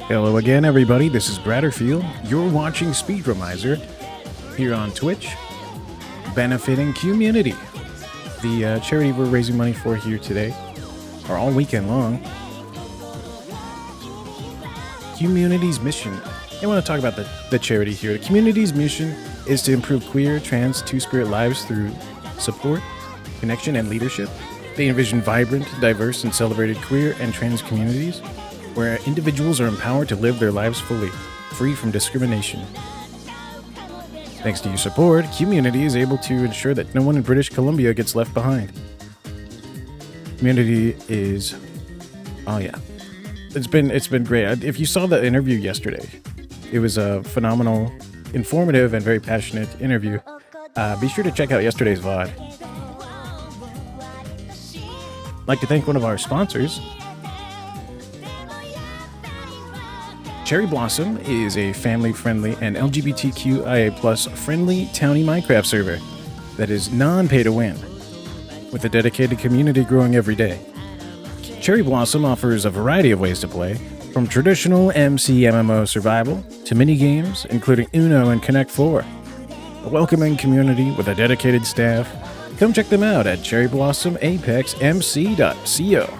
Hello again, everybody. This is Bratterfield. You're watching Speedromizer here on Twitch, benefiting QMUNITY, the charity we're raising money for here today, or all weekend long. QMUNITY's mission. I want to talk about the charity here. The community's mission is to improve queer, trans, two-spirit lives through support, connection, and leadership. They envision vibrant, diverse, and celebrated queer and trans communities where individuals are empowered to live their lives fully, free from discrimination. Thanks to your support, QMUNITY is able to ensure that no one in British Columbia gets left behind. QMUNITY is... oh yeah. It's been great. If you saw the interview yesterday, it was a phenomenal, informative, and very passionate interview. Be sure to check out yesterday's VOD. I'd like to thank one of our sponsors. Cherry Blossom is a family-friendly and LGBTQIA+ friendly townie Minecraft server that is non-pay-to-win, with a dedicated community growing every day. Cherry Blossom offers a variety of ways to play, from traditional MMO survival to mini-games, including Uno and Connect 4. A welcoming community with a dedicated staff. Come check them out at cherryblossomaPexMC.co.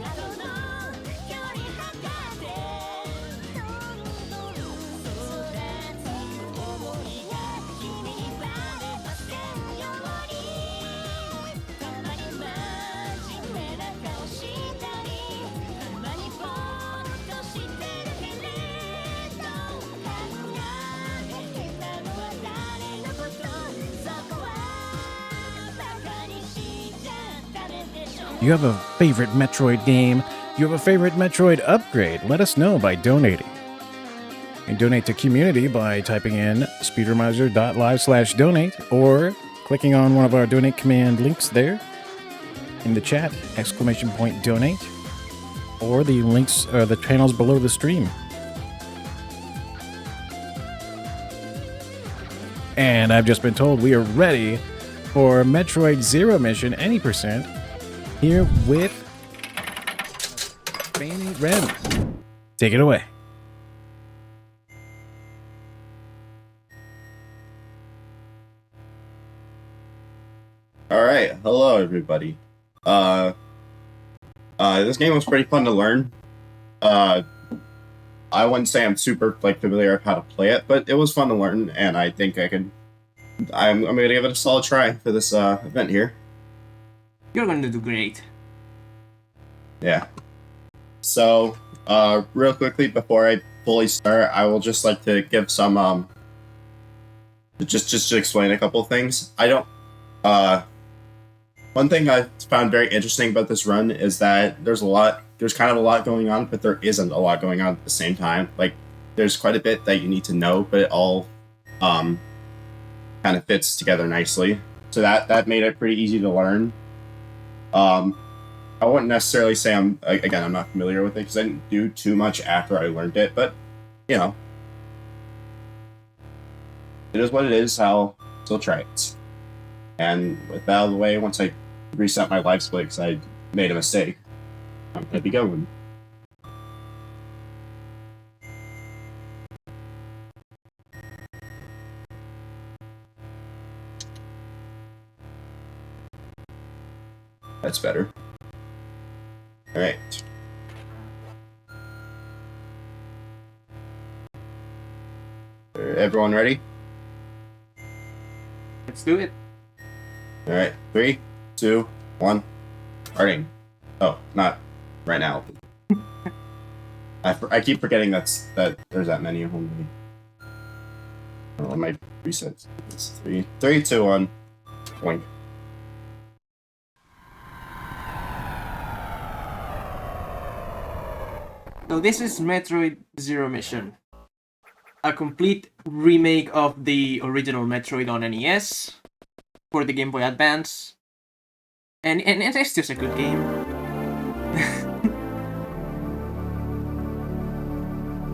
You have a favorite Metroid game? You have a favorite Metroid upgrade? Let us know by donating. You can donate to QMUNITY by typing in speedromizer.live/donate or clicking on one of our donate command links there in the chat, !donate, or the links or the channels below the stream. And I've just been told we are ready for Metroid Zero Mission Any Percent here with Bain8renn. Take it away. Alright, hello everybody. This game was pretty fun to learn. I wouldn't say I'm super familiar with how to play it, but it was fun to learn, and I think I'm gonna give it a solid try for this event here. You're going to do great. Yeah. So, real quickly before I fully start, I will just like to give some just to explain a couple things. One thing I found very interesting about this run is that there's kind of a lot going on, but there isn't a lot going on at the same time. Like, there's quite a bit that you need to know, but it all kind of fits together nicely. So that made it pretty easy to learn. I wouldn't necessarily say I'm not familiar with it because I didn't do too much after I learned it, but you know, it is what it is. I'll still try it. And with that out of the way, once I reset my life split because I made a mistake, I'm gonna be going. That's better. Alright. Everyone ready? Let's do it. Alright, 3, 2, 1, starting. Oh, not right now. I keep forgetting that there's that menu only. Oh, my resets. It's 3, 2, 1, blink. So this is Metroid Zero Mission, a complete remake of the original Metroid on NES for the Game Boy Advance, and it's just a good game.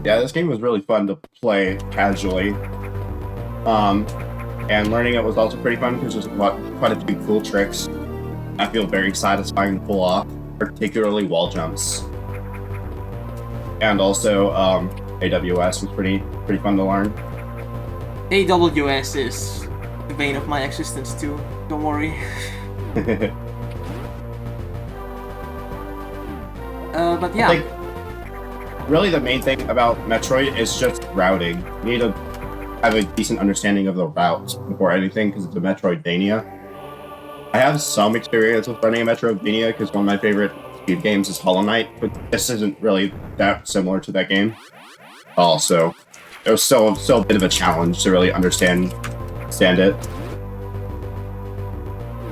Yeah, this game was really fun to play casually, and learning it was also pretty fun because there's quite a few cool tricks I feel very satisfying to pull off, particularly wall jumps. And also, AWS was pretty fun to learn. AWS is the bane of my existence too. Don't worry. But yeah. I think really the main thing about Metroid is just routing. You need to have a decent understanding of the routes before anything, because it's a Metroidvania. I have some experience with running a Metroidvania because one of my favorite speed games is Hollow Knight, but this isn't really that similar to that game. Also, it was still a bit of a challenge to really understand it.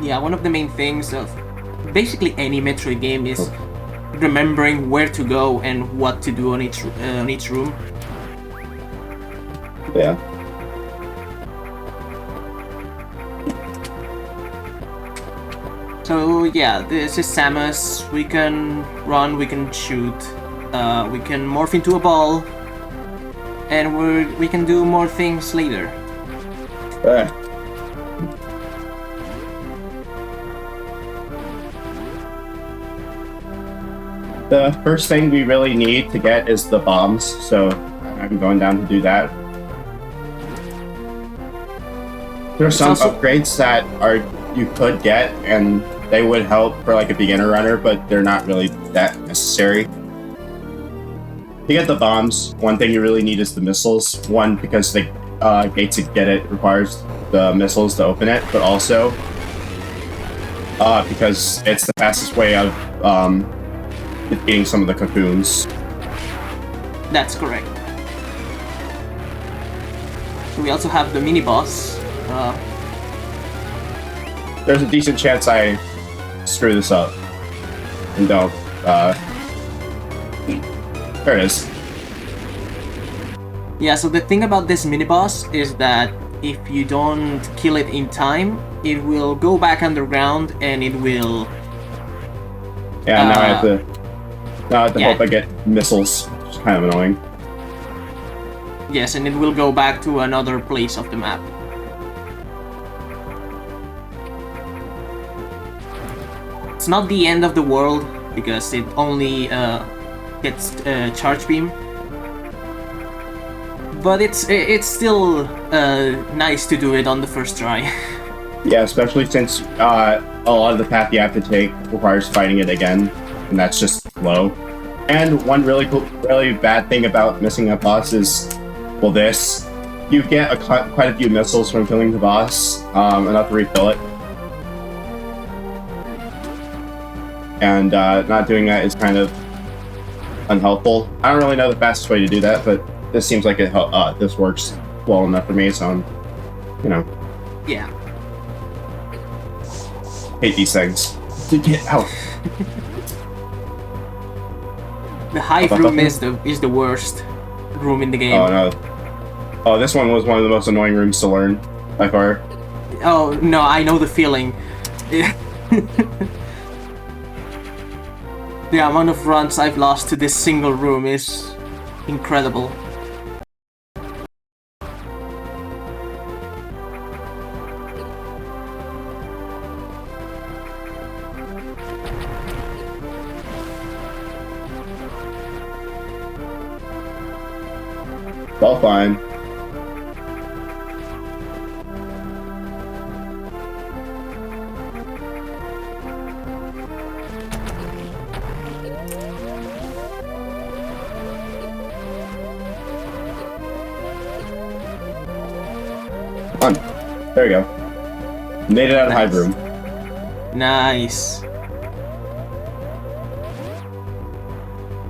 Yeah, one of the main things of basically any Metroid game is remembering where to go and what to do on each room. Yeah. So yeah, this is Samus. We can run, we can shoot, we can morph into a ball, and we can do more things later. The first thing we really need to get is the bombs, so I'm going down to do that. There are some upgrades that you could get, and they would help for like a beginner runner, but they're not really that necessary. To get the bombs, one thing you really need is the missiles. One, because the gate to get it requires the missiles to open it, but also because it's the fastest way of defeating some of the cocoons. That's correct. We also have the mini boss. There's a decent chance I screw this up and don't. There it is. Yeah, so the thing about this mini boss is that if you don't kill it in time, it will go back underground and it will. Yeah, now I have to hope I get missiles, which is kind of annoying. Yes, and it will go back to another place of the map. It's not the end of the world, because it only gets charge beam. But it's still nice to do it on the first try. Yeah, especially since a lot of the path you have to take requires fighting it again, and that's just slow. And one really bad thing about missing a boss is, well, this. You get quite a few missiles from killing the boss, enough to refill it. And not doing that is kind of unhelpful. I don't really know the fastest way to do that, but this seems like this works well enough for me, so I'm, Yeah. hate these things. Get out. The hive room is the worst room in the game. Oh no. Oh, this one was one of the most annoying rooms to learn by far. Oh no, I know the feeling. The amount of runs I've lost to this single room is incredible. Well, fine. On. There we go. Made it out of Hive Room. Nice.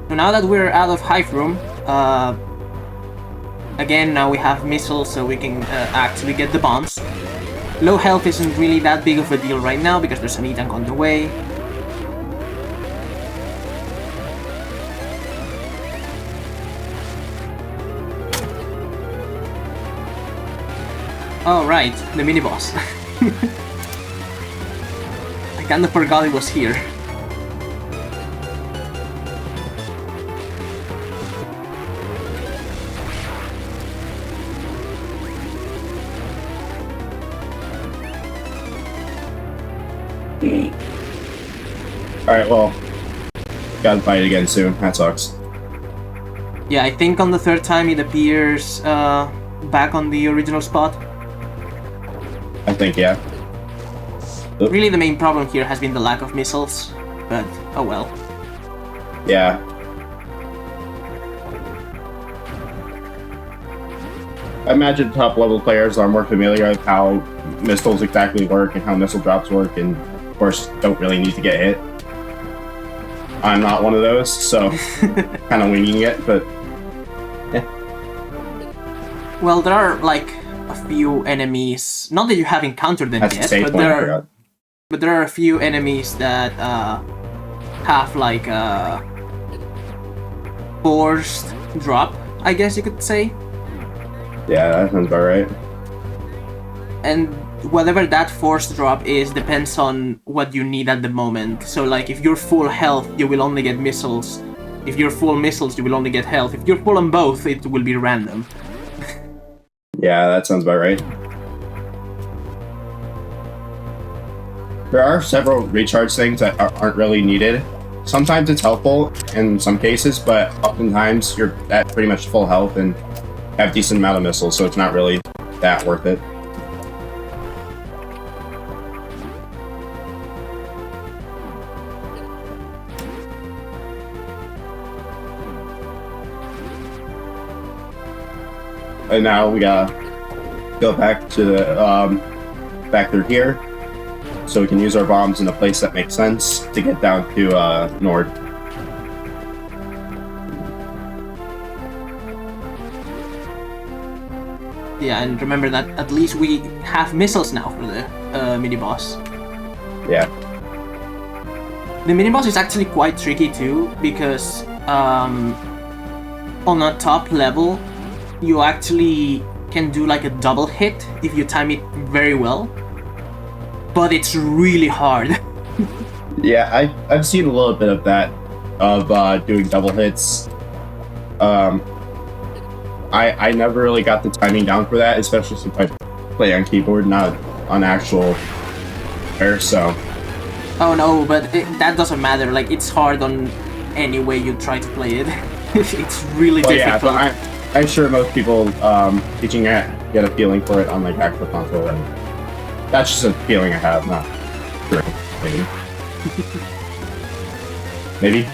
So now that we're out of Hive Room, again, now we have missiles, so we can actually get the bombs. Low health isn't really that big of a deal right now because there's an E-tank on the way. Oh right, the mini-boss. I kinda forgot it was here. Alright, well, gotta fight again soon. That sucks. Yeah, I think on the third time it appears back on the original spot. I think, yeah. Really, the main problem here has been the lack of missiles, but oh well. Yeah. I imagine top level players are more familiar with how missiles exactly work and how missile drops work, and of course don't really need to get hit. I'm not one of those, so kind of winging it, but yeah. Well, there are like a few enemies. Not that you have encountered them That's yet, a safe but point, I forgot. there are a few enemies that have like a forced drop, I guess you could say. Yeah, that sounds about right. And whatever that forced drop is depends on what you need at the moment. So like if you're full health, you will only get missiles. If you're full missiles, you will only get health. If you're full on both, it will be random. Yeah, that sounds about right. There are several recharge things that aren't really needed. Sometimes it's helpful in some cases, but oftentimes you're at pretty much full health and have decent amount of missiles, so it's not really that worth it. And now we gotta go back to the back through here, so we can use our bombs in a place that makes sense to get down to Nord. Yeah, and remember that at least we have missiles now for the mini-boss. Yeah. The mini-boss is actually quite tricky too, because on a top level, you actually can do like a double hit if you time it very well. But it's really hard. Yeah, I've seen a little bit of that, of doing double hits. I never really got the timing down for that, especially since I play on keyboard, not on actual air, so... Oh no, but that doesn't matter. Like, it's hard on any way you try to play it. It's really difficult. Yeah, but I'm sure most people teaching it get a feeling for it on like actual console, and that's just a feeling I have, not sure. Maybe. Maybe.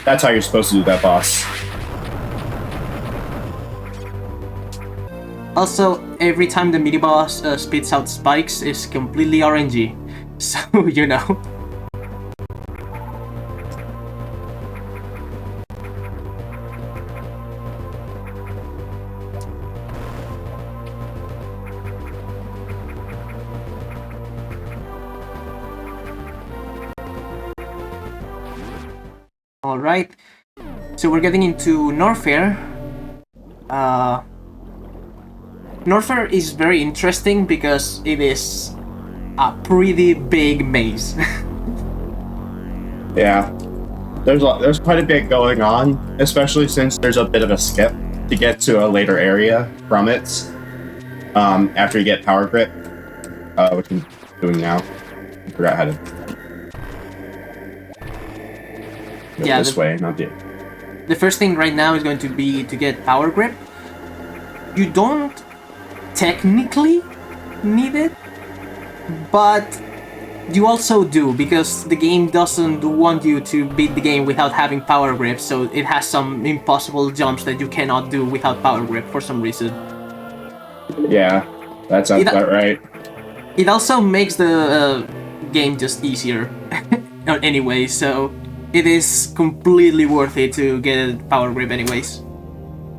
That's how you're supposed to do that, boss. Also, every time the mini-boss spits out spikes is completely RNG. So, you know. Alright, so we're getting into Norfair. Norfair is very interesting because it is a pretty big maze. Yeah, there's quite a bit going on, especially since there's a bit of a skip to get to a later area from it. After you get Power Grip, which I'm doing now. I forgot how to go this way, not the... The first thing right now is going to be to get Power Grip. You don't technically need it, but you also do, because the game doesn't want you to beat the game without having Power Grip, so it has some impossible jumps that you cannot do without Power Grip for some reason. Yeah, that sounds about right. It also makes the game just easier anyway, so it is completely worth it to get Power Grip anyways.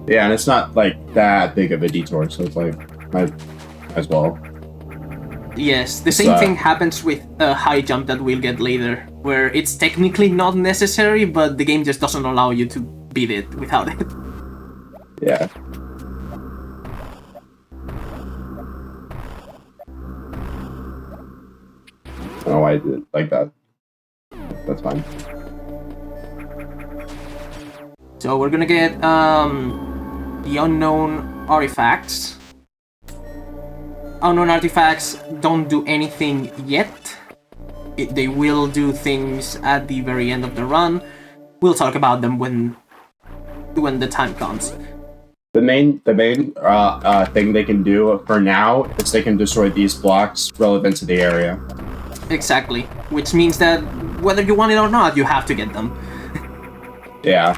Yeah, and it's not like that big of a detour, so it's like, might as well. Yes, the same thing happens with a high jump that we'll get later, where it's technically not necessary, but the game just doesn't allow you to beat it without it. Yeah. I don't know why I did it like that. That's fine. So we're gonna get the unknown artifacts. Unknown artifacts don't do anything yet. they will do things at the very end of the run. We'll talk about them when the time comes. The main thing they can do for now is they can destroy these blocks relevant to the area. Exactly, which means that whether you want it or not, you have to get them. Yeah.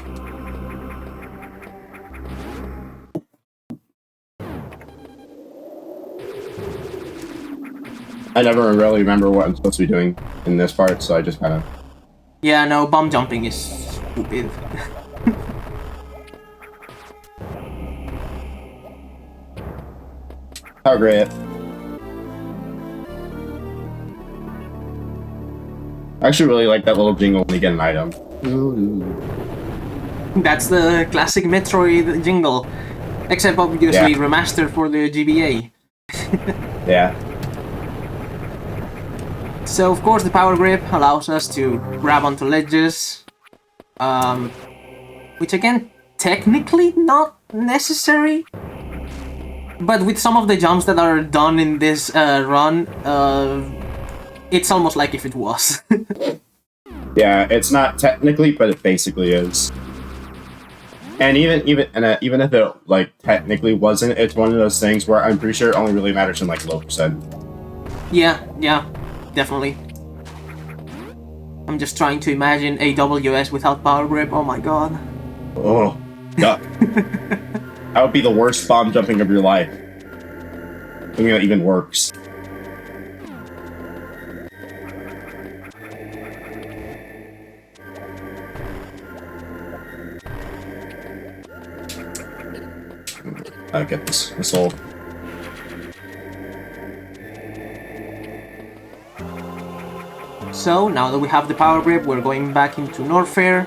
I never really remember what I'm supposed to be doing in this part, so I just kind of... Yeah, no, bomb jumping is stupid. How great. I actually really like that little jingle when you get an item. That's the classic Metroid jingle, except obviously remastered for the GBA. Yeah. So of course the power grip allows us to grab onto ledges, which again, technically not necessary, but with some of the jumps that are done in this run, it's almost like if it was. Yeah, it's not technically, but it basically is. And even if it like technically wasn't, it's one of those things where I'm pretty sure it only really matters in like low percent. Yeah, definitely. I'm just trying to imagine AWS without power grip. Oh my god. Oh, yeah. That would be the worst bomb jumping of your life. I think that even works. I get this whole. So now that we have the power grip, we're going back into Norfair,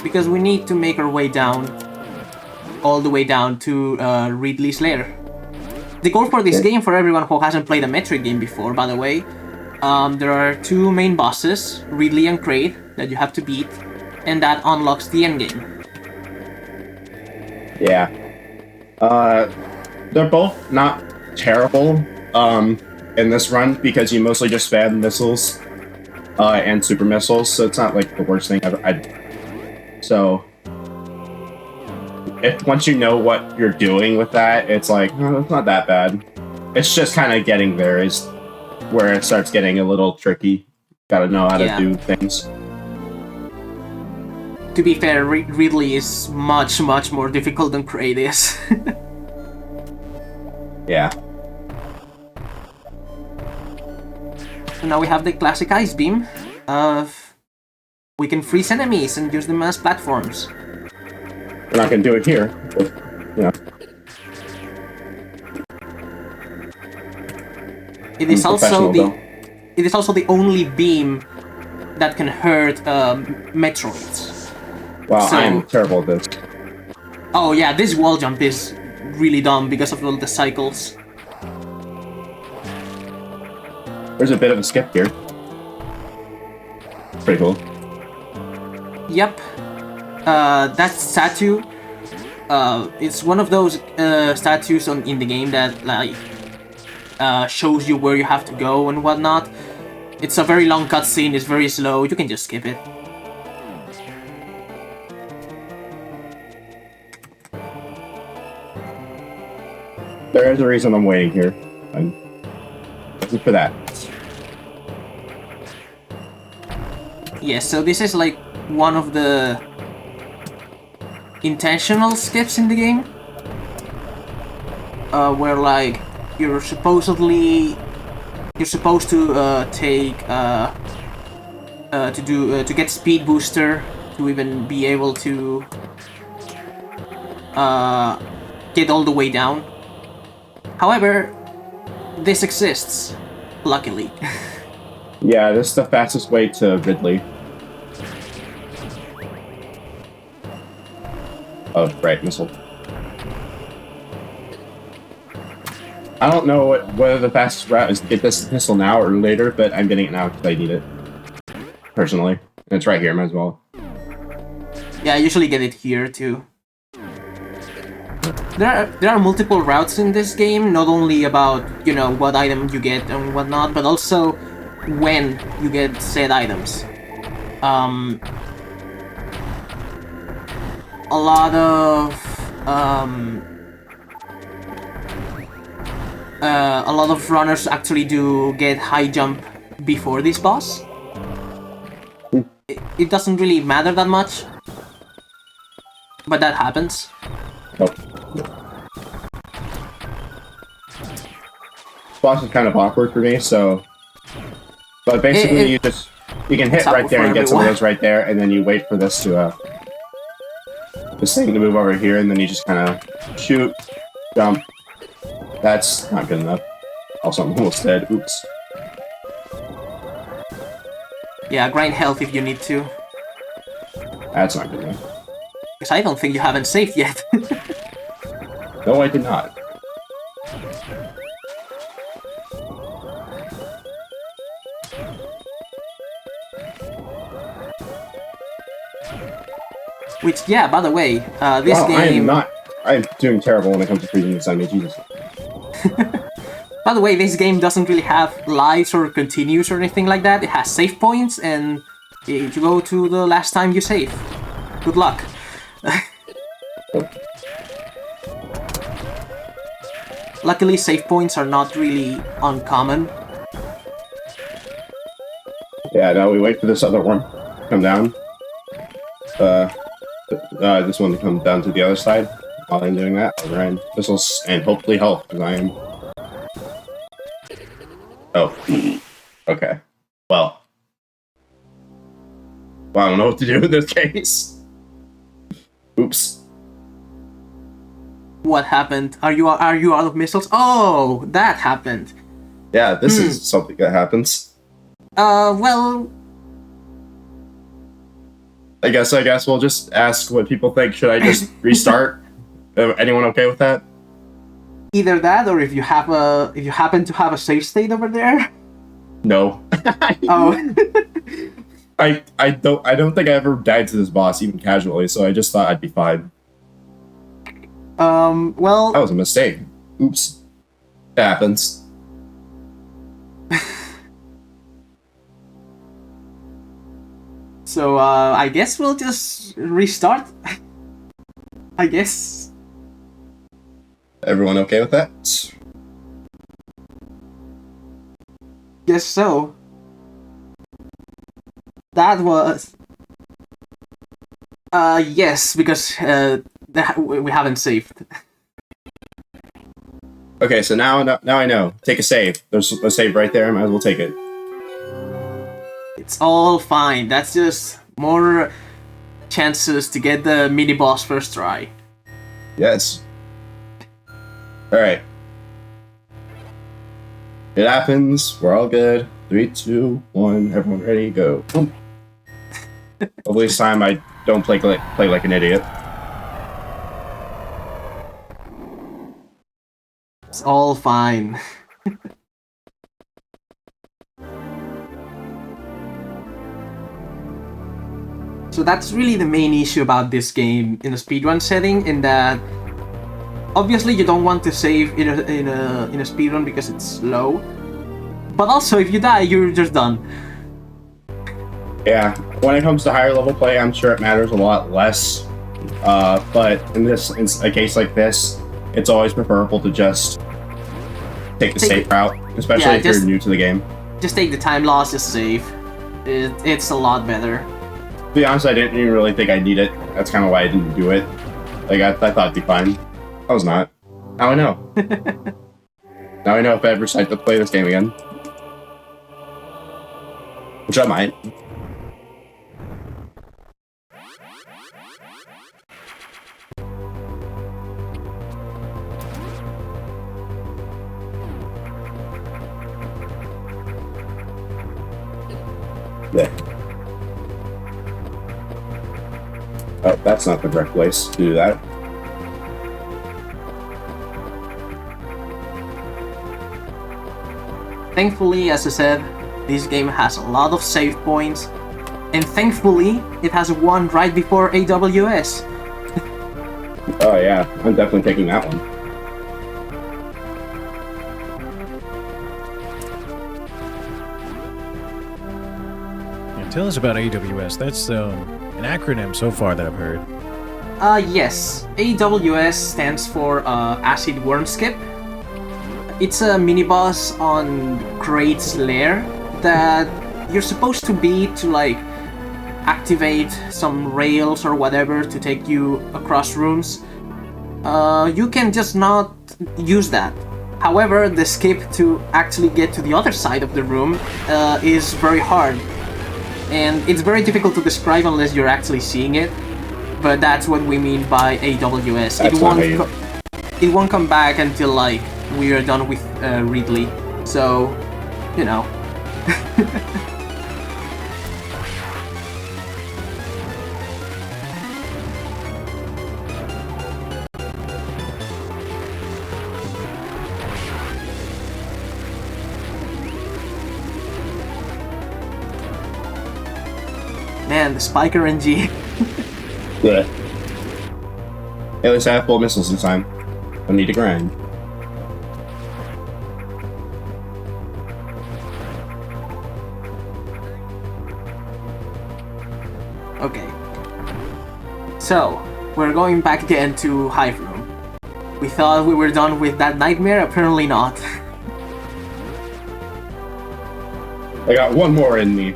because we need to make our way down, all the way down to Ridley's lair. The goal for this game, for everyone who hasn't played a Metroid game before, by the way, there are two main bosses, Ridley and Kraid, that you have to beat, and that unlocks the endgame. Yeah. They're both not terrible in this run because you mostly just spam missiles and super missiles, so it's not like the worst thing ever. So if once you know what you're doing with that, it's like, oh, it's not that bad. It's just kind of getting there is where it starts getting a little tricky. Gotta know how to do things. To be fair, Ridley is much more difficult than Kraid is. Yeah. So now we have the classic ice beam. We can freeze enemies and use them as platforms. We're not gonna do it here, but, you know. It is also the only beam that can hurt Metroids. Wow, so, I'm terrible at this. Oh yeah, this wall jump is really dumb because of all the cycles. There's a bit of a skip here. Pretty cool. Yep. That statue, it's one of those statues in the game that like shows you where you have to go and whatnot. It's a very long cutscene, it's very slow, you can just skip it. There is a reason I'm waiting here. I'm looking for that. Yes, so this is like one of the intentional skips in the game, where like you're supposed to take to get speed booster to even be able to get all the way down. However, this exists, luckily. Yeah, this is the fastest way to Ridley. Oh, right, missile. I don't know whether the fastest route is to get this missile now or later, but I'm getting it now because I need it. Personally. And it's right here, might as well. Yeah, I usually get it here, too. there are multiple routes in this game, not only about, you know, what item you get and whatnot, but also when you get said items. A lot of runners actually do get high jump before this boss. It doesn't really matter that much, but that happens. Nope. Boss is kind of awkward for me, so. But basically, you can hit right there and get some of those right there, and then you wait for this to this thing to move over here, and then you just kind of shoot, jump. That's not good enough. Also, I'm almost dead. Oops. Yeah, grind health if you need to. That's not good enough. Because I don't think you haven't saved yet. No, I did not. Which, yeah, by the way, this game... I'm doing terrible when it comes to freezing this enemy, Jesus. By the way, this game doesn't really have lives or continues or anything like that. It has save points, and you go to the last time you save. Good luck. Luckily, save points are not really uncommon. Yeah, now we wait for this other one to come down. This one to come down to the other side. While I'm doing that, I'll grind missiles and hopefully health, because I am... Oh. Okay. Well, I don't know what to do in this case. Oops. What happened? Are you out of missiles? Oh, that happened. Yeah, this is something that happens. Well... I guess we'll just ask what people think. Should I just restart? Anyone okay with that? Either that, or if you happen to have a save state over there. No. Oh. I don't think I ever died to this boss even casually, so I just thought I'd be fine. Well, that was a mistake. Oops. It happens. So I guess we'll just restart. I guess. Everyone okay with that? Guess so. That was... yes, because we haven't saved. Okay, so now I know. Take a save. There's a save right there. I might as well take it. It's all fine. That's just more chances to get the mini boss first try. Yes. Alright. It happens. We're all good. 3, 2, 1. Everyone ready? Go. Boom. Hopefully this time I don't play like an idiot. It's all fine. So that's really the main issue about this game in a speedrun setting, in that obviously you don't want to save in a speedrun because it's slow, but also if you die, you're just done. Yeah, when it comes to higher level play, I'm sure it matters a lot less. But in a case like this, it's always preferable to just take the safe route, especially if you're new to the game. Just take the time loss, just save. It's a lot better. To be honest, I didn't even really think I need it. That's kind of why I didn't do it. Like, I thought it'd be fine. I was not. Now I know. Now I know if I ever decide to play this game again. Which I might. Yeah. Oh, that's not the correct place to do that. Thankfully, as I said, this game has a lot of save points, and thankfully, it has one right before AWS. Oh yeah, I'm definitely taking that one. Yeah, tell us about AWS. That's an acronym so far that I've heard. Yes. AWS stands for Acid Worm Skip. It's a mini-boss on Kraid's lair that you're supposed to beat to, like, activate some rails or whatever to take you across rooms. You can just not use that. However, the skip to actually get to the other side of the room is very hard. And it's very difficult to describe unless you're actually seeing it. But that's what we mean by AWS. It won't come back until, like, we are done with Ridley. So, you know. Man, the Spike RNG. Yeah. At least I have full missiles this time. Don't need to grind. Okay. So, we're going back again to Hive Room. We thought we were done with that nightmare, apparently not. I got one more in me.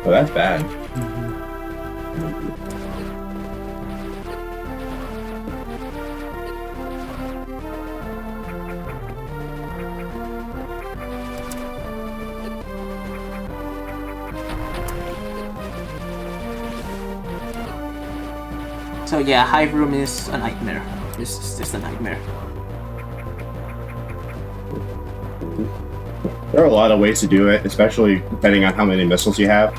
Oh, that's bad. So yeah, Hive Room is a nightmare. It's just a nightmare. There are a lot of ways to do it, especially depending on how many missiles you have.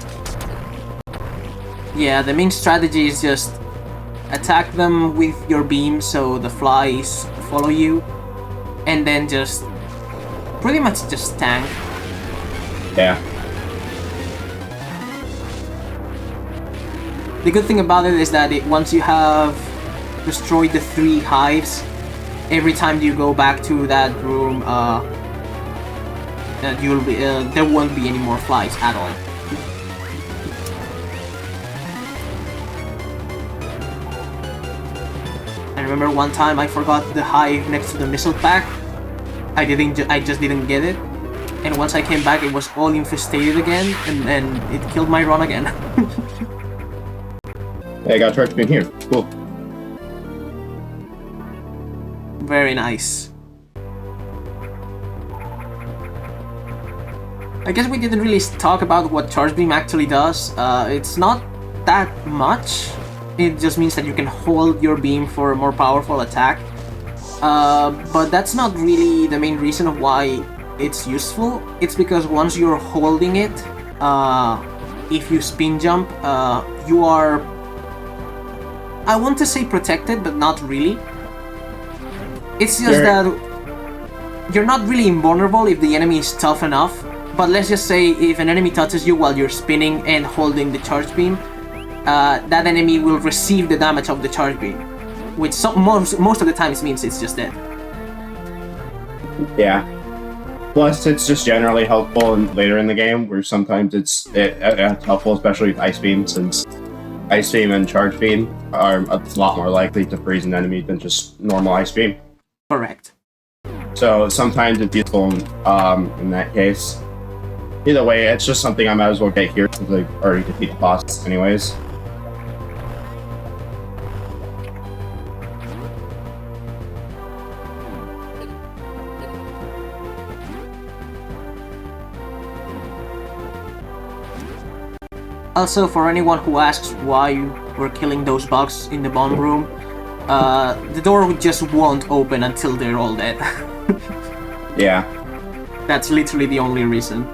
Yeah, the main strategy is just attack them with your beam so the flies follow you, and then just pretty much just tank. Yeah. The good thing about it is that once you have destroyed the 3 hives, every time you go back to that room, there won't be any more flies at all. I remember one time I forgot the hive next to the missile pack. I just didn't get it, and once I came back, it was all infestated again, and it killed my run again. Hey, I got a charge beam here. Cool. Very nice. I guess we didn't really talk about what Charge Beam actually does. It's not that much. It just means that you can hold your beam for a more powerful attack. But that's not really the main reason of why it's useful. It's because once you're holding it, if you spin jump, you are... I want to say protected, but not really. It's just that you're not really invulnerable if the enemy is tough enough. But let's just say if an enemy touches you while you're spinning and holding the charge beam, that enemy will receive the damage of the charge beam, which most of the times means it's just dead. Yeah. Plus, it's just generally helpful later in the game, where sometimes it's helpful, especially with Ice Beam, since Ice Beam and Charge Beam are a lot more likely to freeze an enemy than just normal Ice Beam. Correct. So sometimes it's useful in that case. Either way, it's just something I might as well get here since I already defeat the boss anyways. Also, for anyone who asks why we're killing those bugs in the bomb room, the door just won't open until they're all dead. Yeah. That's literally the only reason.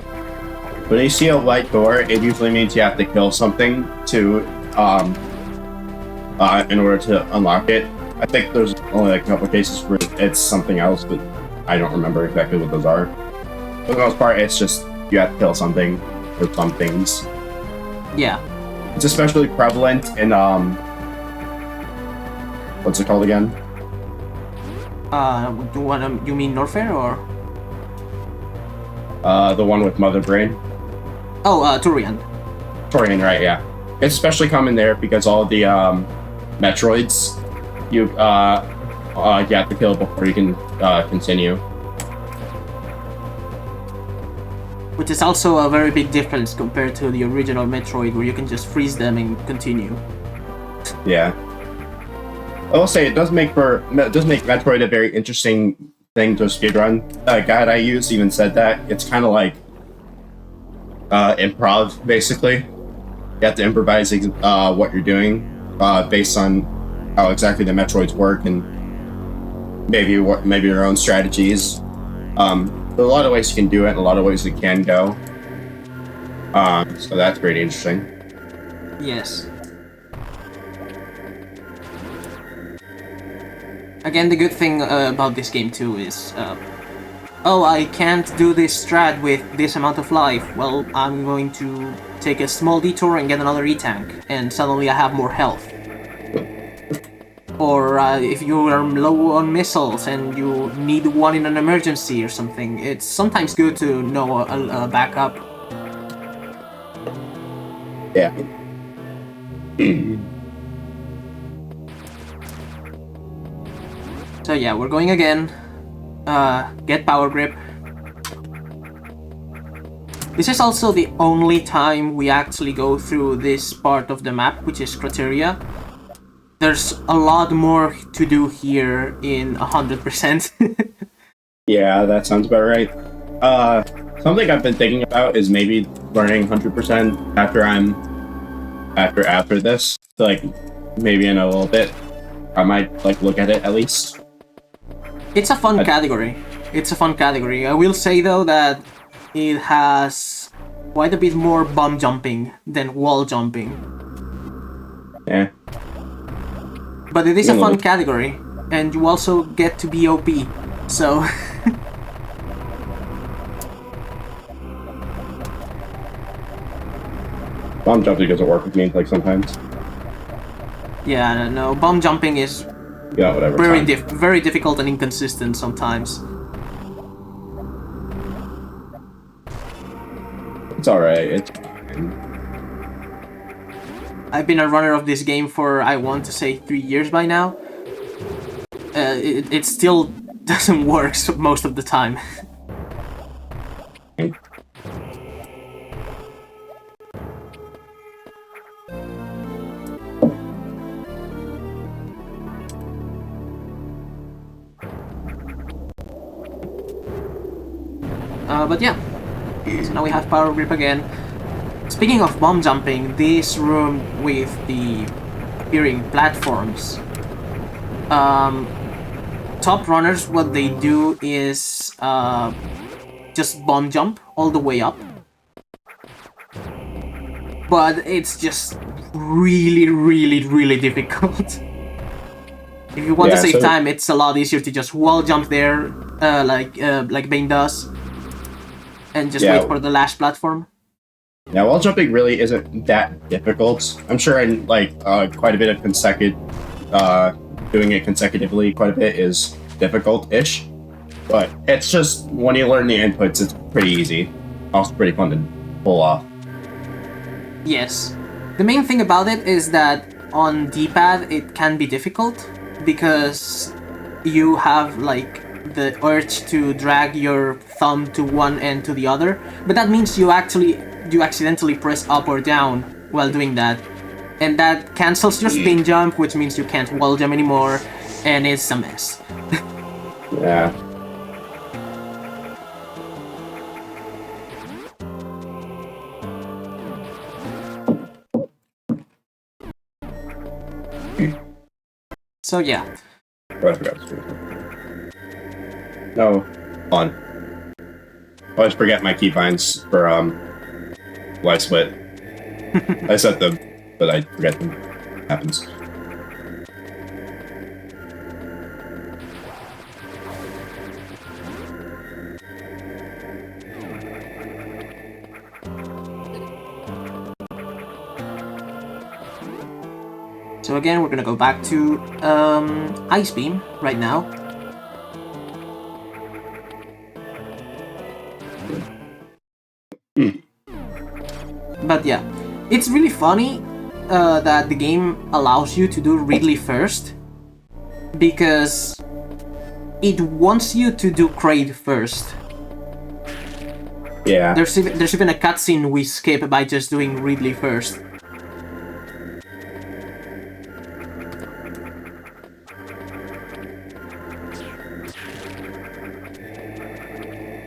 When you see a white door, it usually means you have to kill something to, in order to unlock it. I think there's only like a couple cases where it's something else, but I don't remember exactly what those are. For the most part, it's just you have to kill something or some things. Yeah. It's especially prevalent in what's it called again? You mean Norfair or? The one with Mother Brain. Oh, Turian. Torian, right? Yeah, it's especially common there because all the Metroids, you have to kill before you can continue. Which is also a very big difference compared to the original Metroid, where you can just freeze them and continue. Yeah, I will say it does make Metroid a very interesting thing to speedrun. A guide I used even said that it's kind of like improv, basically. You have to improvise what you're doing based on how exactly the Metroids work and maybe your own strategies. There are a lot of ways you can do it, and a lot of ways it can go. So that's pretty interesting. Yes. Again, the good thing about this game too is, oh, I can't do this strat with this amount of life. Well, I'm going to take a small detour and get another E-Tank, and suddenly I have more health. Or if you are low on missiles and you need one in an emergency or something, it's sometimes good to know a backup. Yeah. So yeah, we're going again. Get power grip. This is also the only time we actually go through this part of the map, which is Criteria. There's a lot more to do here in 100%. Yeah, that sounds about right. Something I've been thinking about is maybe learning 100% after this. So, like, maybe in a little bit, I might like look at it at least. It's a fun category. It's a fun category. I will say though that it has quite a bit more bomb jumping than wall jumping. Yeah. But it is a fun category, and you also get to be OP, so... Bomb jumping doesn't work with me, like, sometimes. Yeah, no, bomb jumping is Yeah, whatever. very difficult and inconsistent sometimes. It's alright, it's fine. I've been a runner of this game for, I want to say, 3 years by now. It still doesn't work most of the time. But yeah, so now we have power grip again. Speaking of bomb jumping, this room with the appearing platforms, top runners, what they do is just bomb jump all the way up. But it's just really difficult. If you want to save time, it's a lot easier to just wall jump there, like Bain does, and just wait for the last platform. Yeah, wall jumping really isn't that difficult. I'm sure in quite a bit of doing it consecutively quite a bit is difficult-ish. But it's just, when you learn the inputs, it's pretty easy. Also pretty fun to pull off. Yes. The main thing about it is that on D-pad it can be difficult, because you have like the urge to drag your thumb to one end to the other, but that means you accidentally press up or down while doing that, and that cancels your spin jump, which means you can't wall jump anymore, and it's a mess. Yeah. So yeah. No, on. I always forget my keybinds for light split. I set them, but I forget them. Happens. So again, we're gonna go back to Ice Beam right now. But yeah, it's really funny that the game allows you to do Ridley first, because it wants you to do Kraid first. Yeah. There's even a cutscene we skip by just doing Ridley first.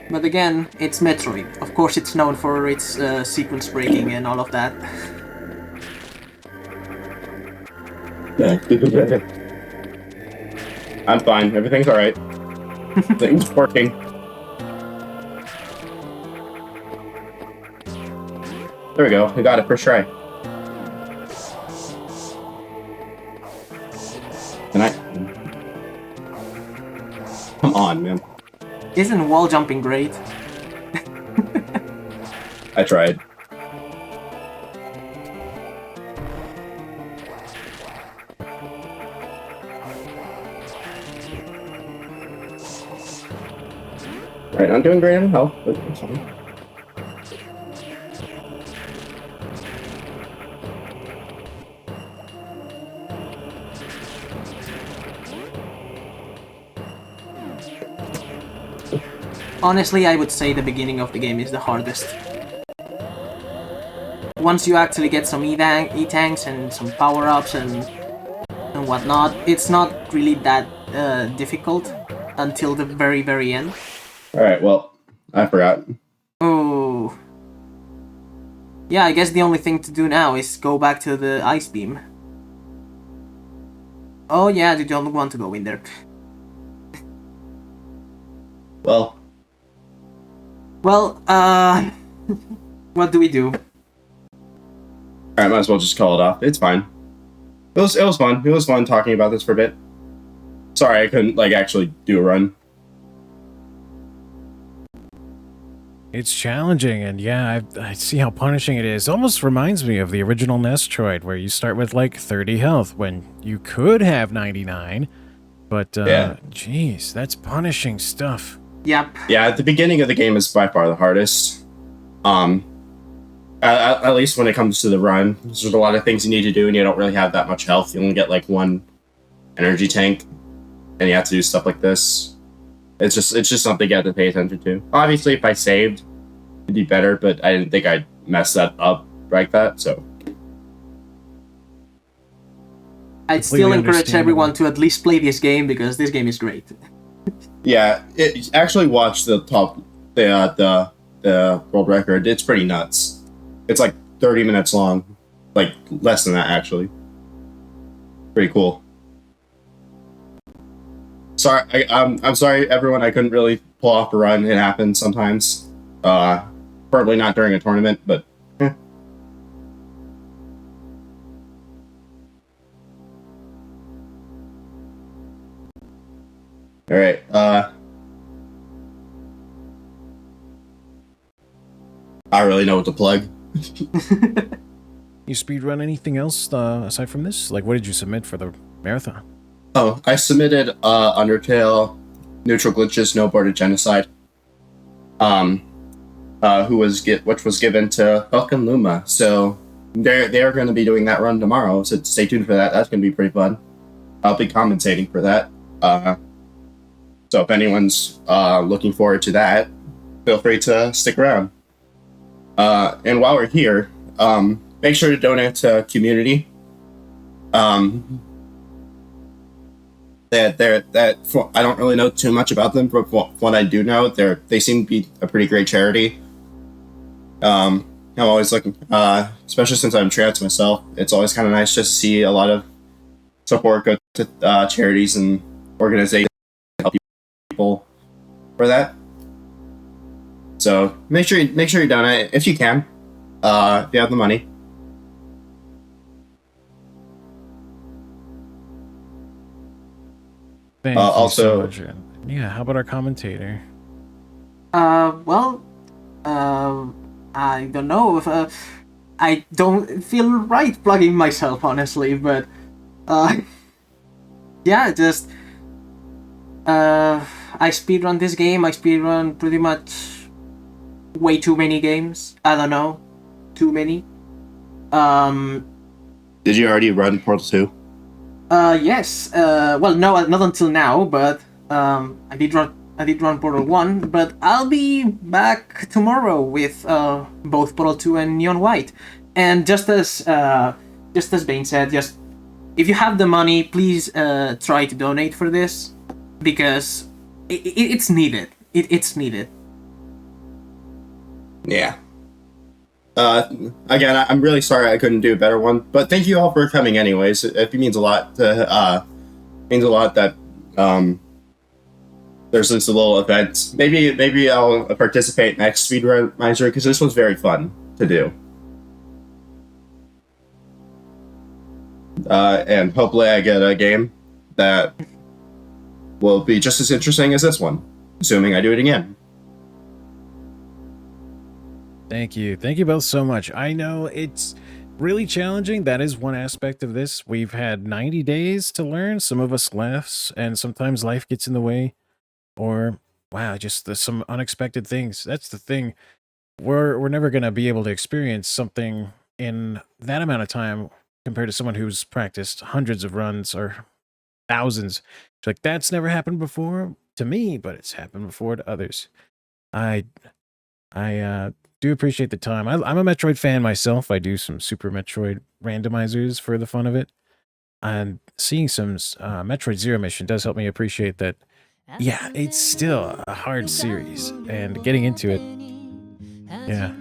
But again, it's Metroid. Of course, it's known for its sequence breaking and all of that. I'm fine. Everything's alright. Things working. There we go. We got it first try. Can I? Come on, man. Isn't wall jumping great? I tried. Right, I'm doing great on health, but it's fine. Honestly, I would say the beginning of the game is the hardest. Once you actually get some E-tanks and some power-ups and whatnot, it's not really that difficult until the very end. Alright, well, I forgot. Oh. Yeah, I guess the only thing to do now is go back to the Ice Beam. Oh yeah, you don't want to go in there. Well, what do we do? alright, might as well just call it off. It's fine. It was fun. It was fun talking about this for a bit. Sorry, I couldn't, actually do a run. It's challenging, and yeah, I see how punishing it is. Almost reminds me of the original Metroid, where you start with 30 health when you could have 99. But, Yeah. Jeez, that's punishing stuff. Yep. Yeah, at the beginning of the game is by far the hardest. At least when it comes to the run, there's a lot of things you need to do, and you don't really have that much health. You only get one energy tank, and you have to do stuff like this. It's just something you have to pay attention to. Obviously, if I saved, it'd be better, but I didn't think I'd mess that up like that. So I'd still encourage everyone to at least play this game, because this game is great. yeah, actually watch the world record. It's pretty nuts. It's 30 minutes long, less than that actually. Pretty cool. Sorry, I'm sorry everyone. I couldn't really pull off a run. It happens sometimes. Probably not during a tournament, but. All right. I don't really know what to plug. You speedrun anything else aside from this? What did you submit for the marathon? Oh, I submitted Undertale, Neutral Glitches, Snowboarded Genocide. Which was given to Falcon Luma. So they're going to be doing that run tomorrow. So stay tuned for that. That's going to be pretty fun. I'll be commentating for that. So if anyone's looking forward to that, feel free to stick around. And while we're here, make sure to donate to QMUNITY. I don't really know too much about them, but what I do know, they seem to be a pretty great charity. I'm always looking, especially since I'm trans myself, it's always kind of nice just to see a lot of support go to charities and organizations to help people for that. So make sure you donate if you can, if you have the money. Thank you so much. Yeah, how about our commentator? I don't know if I don't feel right plugging myself, honestly, but Uh, yeah, just I speedrun this game. I speedrun pretty much way too many games. I don't know, too many. Did you already run Portal 2? Yes. Well, no, not until now, but I did run Portal 1, but I'll be back tomorrow with both Portal 2 and Neon White. And just as Bain said, just if you have the money, please try to donate for this, because it's needed. It's needed. Yeah. Again, I'm really sorry I couldn't do a better one, but thank you all for coming anyways. It means a lot to, that, there's this little event. Maybe I'll participate next Speedromizer, because this was very fun to do. And hopefully I get a game that will be just as interesting as this one, assuming I do it again. Thank you. Thank you both so much. I know it's really challenging. That is one aspect of this. We've had 90 days to learn, some of us less, and sometimes life gets in the way. Or, wow, just some unexpected things. That's the thing. We're never going to be able to experience something in that amount of time compared to someone who's practiced hundreds of runs or thousands. It's like, that's never happened before to me, but it's happened before to others. I do appreciate the time. I'm a Metroid fan myself. I do some Super Metroid randomizers for the fun of it. And seeing some Metroid Zero Mission does help me appreciate that, yeah, it's still a hard series. And getting into it, yeah.